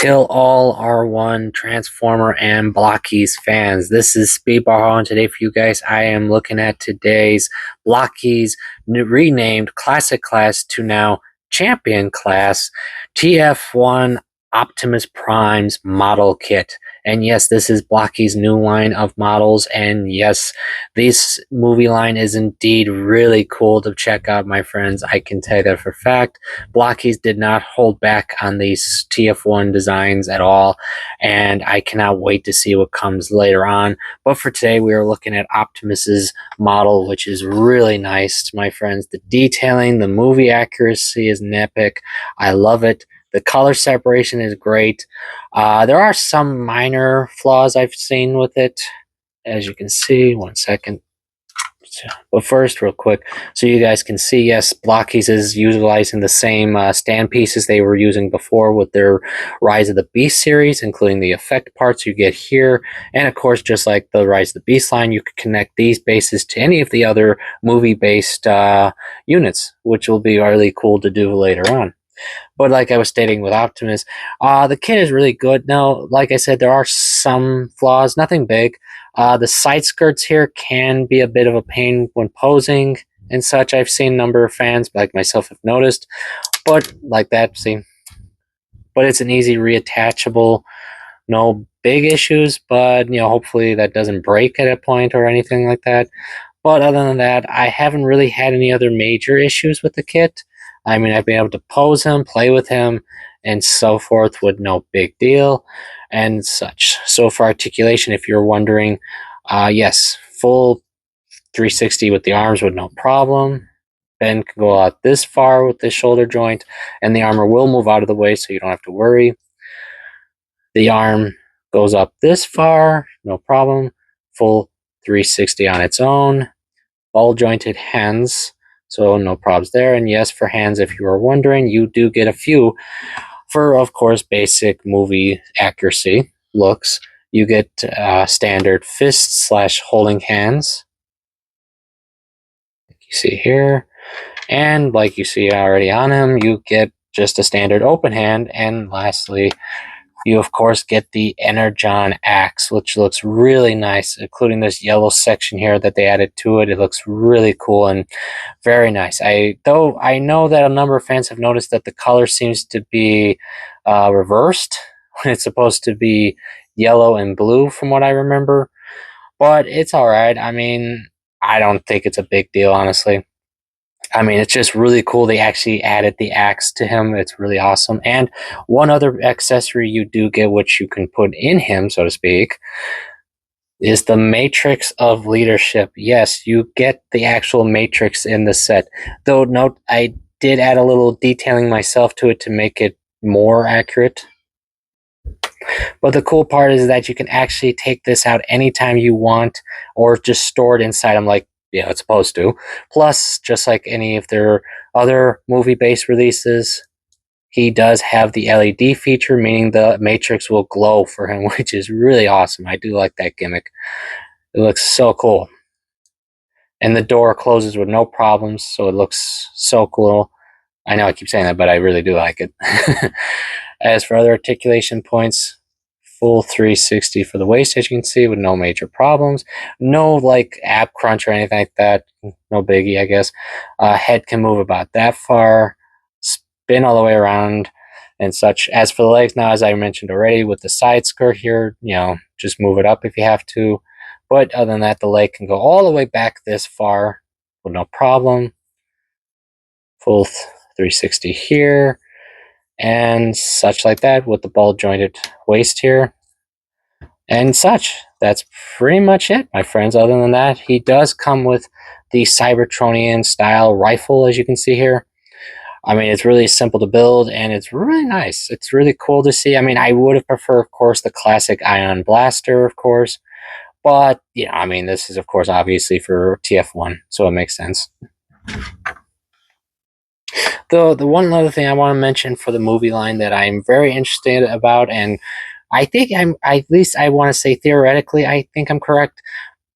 Till all are one Transformer and Blokees fans. This is Speedball, and today for you guys, I am looking at today's Blokees renamed Classic Class to now Champion Class TF1 Optimus Prime's model kit. And yes, this is Blokees' new line of models, and yes, this movie line is indeed really cool to check out, my friends. I can tell you that for a fact. Blokees did not hold back on these TF1 designs at all, and I cannot wait to see what comes later on. But for today, we are looking at Optimus's model, which is really nice, my friends. The detailing, the movie accuracy is epic. I love it. The color separation is great. There are some minor flaws I've seen with it, as you can see. One second. But first, real quick, so you guys can see, yes, Blokees is utilizing the same stand pieces they were using before with their Rise of the Beast series, including the effect parts you get here. And of course, just like the Rise of the Beast line, you could connect these bases to any of the other movie-based units, which will be really cool to do later on. But like I was stating with Optimus, the kit is really good. Now, like I said, there are some flaws, nothing big. The side skirts here can be a bit of a pain when posing and such. I've seen a number of fans, like myself, have noticed. But like that, see. But it's an easy reattachable. No big issues, but hopefully that doesn't break at a point or anything like that. But other than that, I haven't really had any other major issues with the kit. I mean, I've been able to pose him, play with him, and so forth with no big deal and such. So for articulation, if you're wondering, yes, full 360 with the arms with no problem. Ben can go out this far with the shoulder joint, and the armor will move out of the way so you don't have to worry. The arm goes up this far, no problem. Full 360 on its own. Ball jointed hands, so no problems there. And yes, for hands, if you were wondering, you do get a few for, of course, basic movie accuracy looks. You get standard fist / holding hands, like you see here. And like you see already on him, you get just a standard open hand. And lastly, you of course get the Energon axe, which looks really nice, including this yellow section here that they added to it. It looks really cool and very nice. Though I know that a number of fans have noticed that the color seems to be reversed when it's supposed to be yellow and blue from what I remember. But it's alright. I mean, I don't think it's a big deal, honestly. I mean, it's just really cool they actually added the axe to him. It's really awesome. And one other accessory you do get, which you can put in him, so to speak, is the Matrix of Leadership. Yes, you get the actual Matrix in the set. Though, note, I did add a little detailing myself to it to make it more accurate. But the cool part is that you can actually take this out anytime you want, or just store it inside him like, yeah, it's supposed to. Plus, just like any of their other movie-based releases, he does have the LED feature, meaning the Matrix will glow for him, which is really awesome. I do like that gimmick. It looks so cool. And the door closes with no problems, so it looks so cool. I know I keep saying that, but I really do like it. As for other articulation points, full 360 for the waist, as you can see, with no major problems. No like ab crunch or anything like that. No biggie, I guess. Head can move about that far, spin all the way around and such. As for the legs, now, as I mentioned already, with the side skirt here, just move it up if you have to. But other than that, the leg can go all the way back this far with no problem. Full 360 here. And such like that with the ball jointed waist here and such. That's pretty much it, my friends. Other than that, he does come with the Cybertronian style rifle, as you can see here. I mean, it's really simple to build and it's really nice. It's really cool to see. I mean, I would have preferred, of course, the classic Ion Blaster, of course, but I mean, this is, of course, obviously for TF1, so it makes sense. The one other thing I want to mention for the movie line that I'm very interested about, and I think at least I want to say theoretically, I think I'm correct.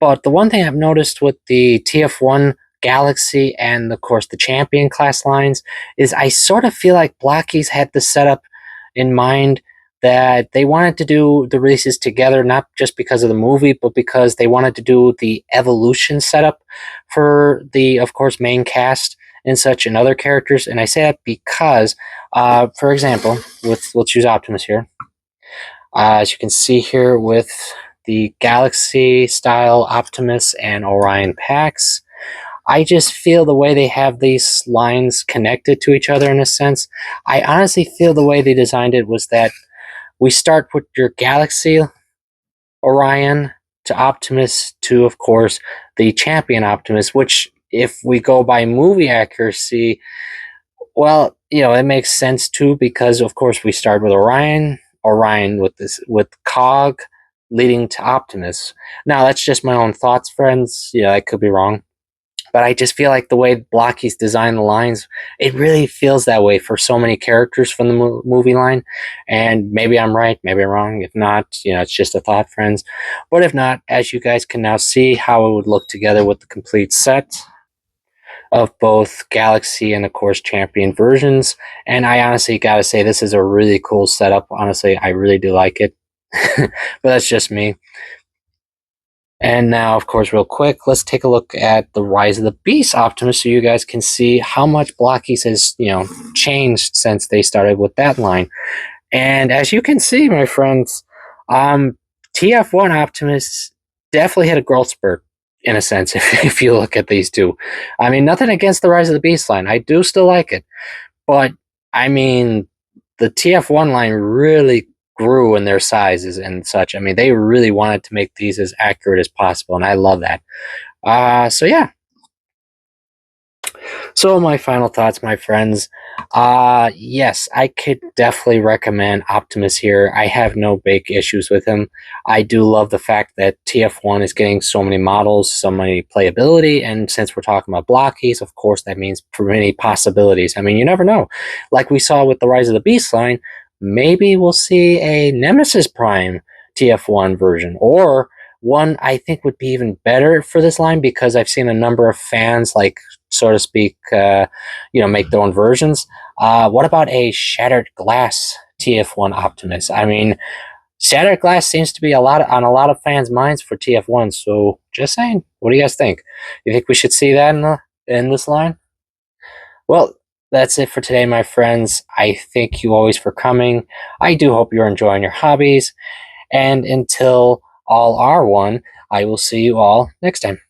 But the one thing I've noticed with the TF1 Galaxy and, of course, the Champion class lines is I sort of feel like Blokees had the setup in mind that they wanted to do the releases together, not just because of the movie, but because they wanted to do the evolution setup for the, of course, main cast and such and other characters. And I say that because, for example, we'll choose Optimus here. As you can see here with the Galaxy style Optimus and Orion packs, I just feel the way they have these lines connected to each other in a sense. I honestly feel the way they designed it was that we start with your Galaxy Orion to Optimus to, of course, the Champion Optimus, which, if we go by movie accuracy, well, it makes sense too because, of course, we start with Orion with Cog leading to Optimus. Now, that's just my own thoughts, friends. I could be wrong. But I just feel like the way Blokees designed the lines, it really feels that way for so many characters from the movie line. And maybe I'm right, maybe I'm wrong. If not, it's just a thought, friends. But if not, as you guys can now see how it would look together with the complete set of both Galaxy and, of course, Champion versions. And I honestly gotta say, this is a really cool setup. Honestly, I really do like it. But that's just me. And now, of course, real quick, let's take a look at the Rise of the Beast Optimus so you guys can see how much Blokees has, changed since they started with that line. And as you can see, my friends, TF1 Optimus definitely had a growth spurt, in a sense, if you look at these two. I mean, nothing against the Rise of the Beast line. I do still like it. But, I mean, the TF1 line really grew in their sizes and such. I mean, they really wanted to make these as accurate as possible, and I love that. So yeah. So my final thoughts, my friends. Yes, I could definitely recommend Optimus here. I have no big issues with him. I do love the fact that TF1 is getting so many models, so many playability, and since we're talking about Blokees, of course, that means many possibilities. I mean, you never know. Like we saw with the Rise of the Beast line, maybe we'll see a Nemesis Prime TF1 version, or one I think would be even better for this line because I've seen a number of fans, like, so to speak, make their own versions. What about a Shattered Glass TF1 Optimus? I mean, Shattered Glass seems to be on a lot of fans' minds for TF1. So, just saying, what do you guys think? You think we should see that in this line? Well, that's it for today, my friends. I thank you always for coming. I do hope you're enjoying your hobbies. And until all are one, I will see you all next time.